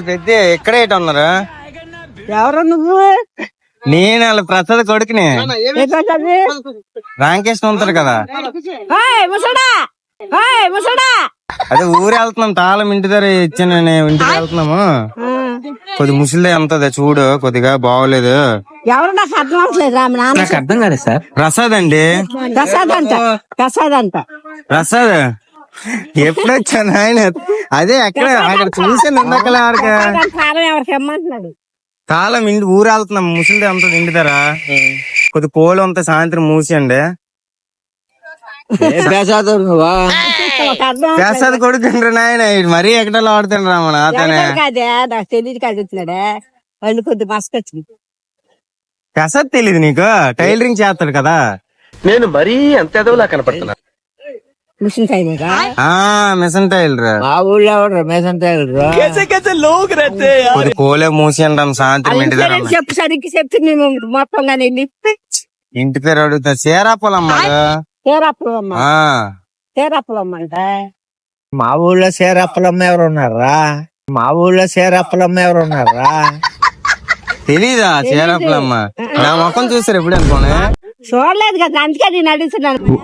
పెద్ద ఎక్కడ ఏట ఉన్నారు? ఎవరు నువ్వు? నేను వాళ్ళ ప్రసాద్ కొడుకుని. రాంకేష్ ఉంటారు కదా, అదే ఊరు వెళ్తున్నాం. తాళం ఇంటి దగ్గర ఇచ్చాను, ఇంటికి వెళ్తున్నాము. కొద్ది ముసలిదే అంతదే చూడు, కొద్దిగా బాగోలేదు. ఎవరు నాకు అర్థం అవట్లేదు. నాకు అర్థం కాలేదు సార్. ప్రసాద్ అండి. ప్రసాద్ అంట, ప్రసాద్ అంట. ప్రసాద్ ఎప్పుడు వచ్చాను ఆయన? అదే అక్కడ చూసాను ఇందాకలే. తాళం ఎవరికి ఇమ్మంటున్నాడు? తాళం ఇంటి ఊరు వెళ్తున్నాం, ముసలిదే అంత ఇంటి దగ్గర. కొద్ది కోళ్ళు అంతా సాయంత్రం మూసేయండి. ప్రసాద్ కొడుకుంటారు నాయన, మరీ ఎక్కడలో ఆడుతుండ్రు రామణ. అతనే కాదే, నాకు తెలియదు కాదు వచ్చినాడే. వాళ్ళు కొద్ది మస్కొచ్చింది. ప్రసాద్ తెలీదు నీకు? టైలరింగ్ చేస్తాడు కదా. నేను మరీ అంత ఎదవలా కనపడుతున్నా. Machine tailor. Machine tailor. మా ఊళ్ళో ఎవరు మిషన్ టైలర్? కొద్ది కోలే మూసేయండి సాయంత్రం ఇంటి దగ్గర. చెప్పు సరిగ్గా చెప్తే నేను మొత్తం కానీ ఇంటి పేరు అడుగుతా. సేరాపలమ్మ. తేరాపులమ్మ, తేరాపులమ్మ అంటే మా ఊళ్ళో సేరప్పలమ్మ ఎవరు ఉన్నారా? మా ఊళ్ళో సేరప్పలమ్మ ఎవరు ఉన్నారా? తెలీదా సేరాపలమ్మ? నా మొక్కం చూసారు ఎప్పుడు అనుకోని? చూడలేదు కదా, అందుకే నేను అడుగుతున్నాను.